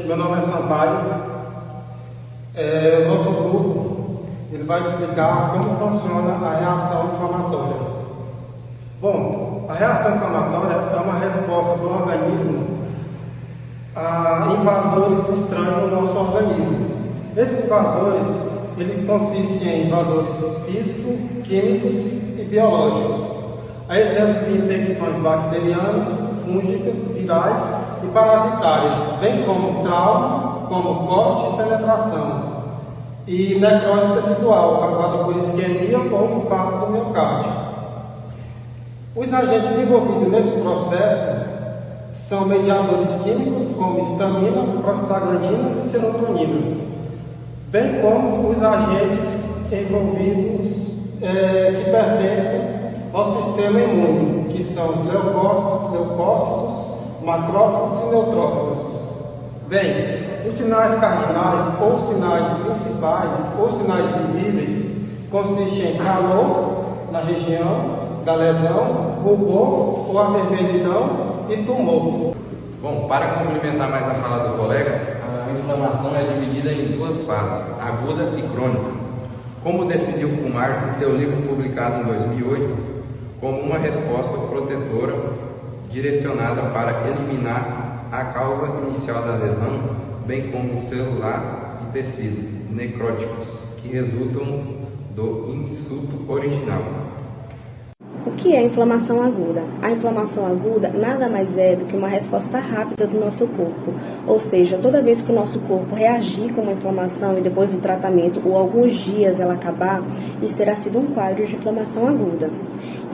meu nome é Sampaio. O nosso grupo ele vai explicar como funciona a reação inflamatória. Bom, a reação inflamatória é uma resposta do organismo a invasores estranhos no nosso organismo. Esses invasores ele consiste em invasores físicos, químicos e biológicos. A exemplo de infecções bacterianas, fúngicas, virais e parasitárias, bem como trauma, como corte e penetração, e necrose tecidual, causada por isquemia ou infarto do miocárdio. Os agentes envolvidos nesse processo são mediadores químicos como histamina, prostaglandinas e serotoninas, bem como os agentes envolvidos que pertencem ao sistema imune, que são os leucócitos, macrófagos e neutrófilos. Bem, os sinais cardinais ou sinais principais ou sinais visíveis consistem em calor na região da lesão, rubor ou avermelhidão e tumor. Bom, para complementar mais a fala do colega, a inflamação é dividida em duas fases, aguda e crônica. Como definiu Kumar em seu livro publicado em 2008, como uma resposta protetora direcionada para eliminar a causa inicial da lesão, bem como celular e tecido necróticos, que resultam do insulto original. O que é a inflamação aguda? A inflamação aguda nada mais é do que uma resposta rápida do nosso corpo, ou seja, toda vez que o nosso corpo reagir com uma inflamação e depois do tratamento ou alguns dias ela acabar, isso terá sido um quadro de inflamação aguda.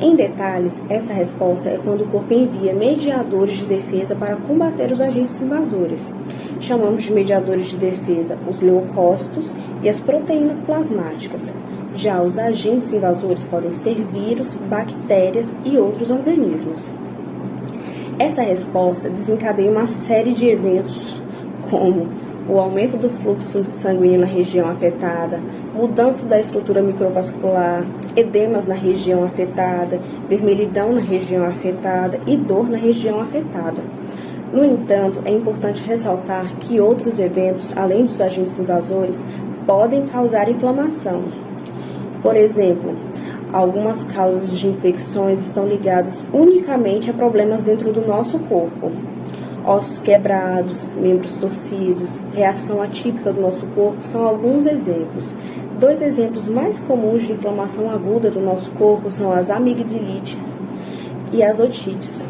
Em detalhes, essa resposta é quando o corpo envia mediadores de defesa para combater os agentes invasores. Chamamos de mediadores de defesa os leucócitos e as proteínas plasmáticas. Já os agentes invasores podem ser vírus, bactérias e outros organismos. Essa resposta desencadeia uma série de eventos, como o aumento do fluxo sanguíneo na região afetada, mudança da estrutura microvascular, edemas na região afetada, vermelhidão na região afetada e dor na região afetada. No entanto, é importante ressaltar que outros eventos, além dos agentes invasores, podem causar inflamação. Por exemplo, algumas causas de infecções estão ligadas unicamente a problemas dentro do nosso corpo. Ossos quebrados, membros torcidos, reação atípica do nosso corpo são alguns exemplos. Dois exemplos mais comuns de inflamação aguda do nosso corpo são as amigdalites e as otites.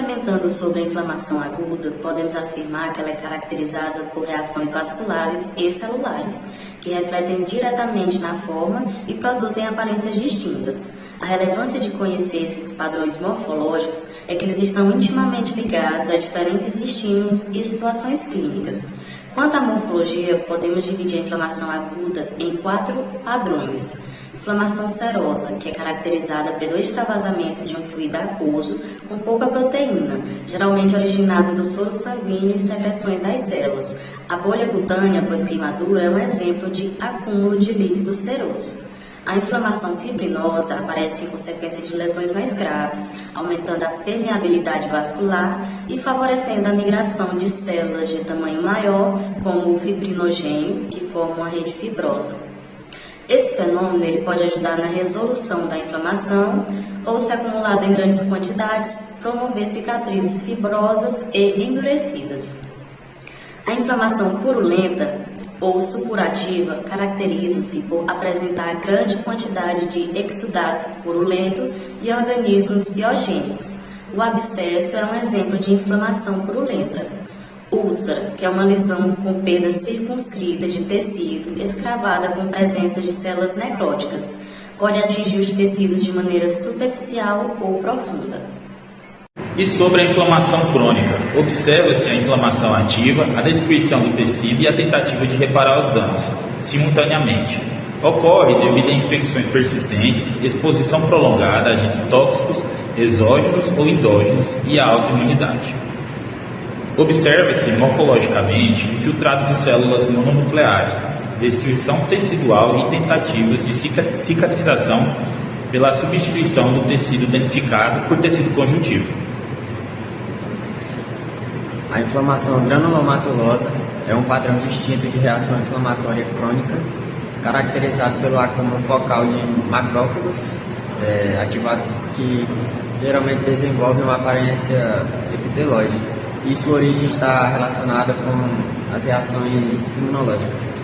Comentando sobre a inflamação aguda, podemos afirmar que ela é caracterizada por reações vasculares e celulares, que refletem diretamente na forma e produzem aparências distintas. A relevância de conhecer esses padrões morfológicos é que eles estão intimamente ligados a diferentes estímulos e situações clínicas. Quanto à morfologia, podemos dividir a inflamação aguda em 4 padrões. Inflamação serosa, que é caracterizada pelo extravasamento de um fluido aquoso com pouca proteína, geralmente originado do soro sanguíneo e secreções das células. A bolha cutânea após queimadura é um exemplo de acúmulo de líquido seroso. A inflamação fibrinosa aparece em consequência de lesões mais graves, aumentando a permeabilidade vascular e favorecendo a migração de células de tamanho maior, como o fibrinogênio, que formam uma rede fibrosa. Esse fenômeno ele pode ajudar na resolução da inflamação ou, se acumulado em grandes quantidades, promover cicatrizes fibrosas e endurecidas. A inflamação purulenta ou supurativa caracteriza-se por apresentar grande quantidade de exudato purulento e organismos biogênicos. O abscesso é um exemplo de inflamação purulenta. Úlcera, que é uma lesão com perda circunscrita de tecido, escravada com presença de células necróticas. Pode atingir os tecidos de maneira superficial ou profunda. E sobre a inflamação crônica, observa-se a inflamação ativa, a destruição do tecido e a tentativa de reparar os danos, simultaneamente. Ocorre devido a infecções persistentes, exposição prolongada a agentes tóxicos, exógenos ou endógenos e a autoimunidade. Observa-se morfologicamente infiltrado de células mononucleares, destruição tecidual e tentativas de cicatrização pela substituição do tecido danificado por tecido conjuntivo. A inflamação granulomatosa é um padrão distinto de reação inflamatória crônica, caracterizado pelo acúmulo focal de macrófagos ativados que geralmente desenvolvem uma aparência epiteloide. E sua origem está relacionada com as reações imunológicas.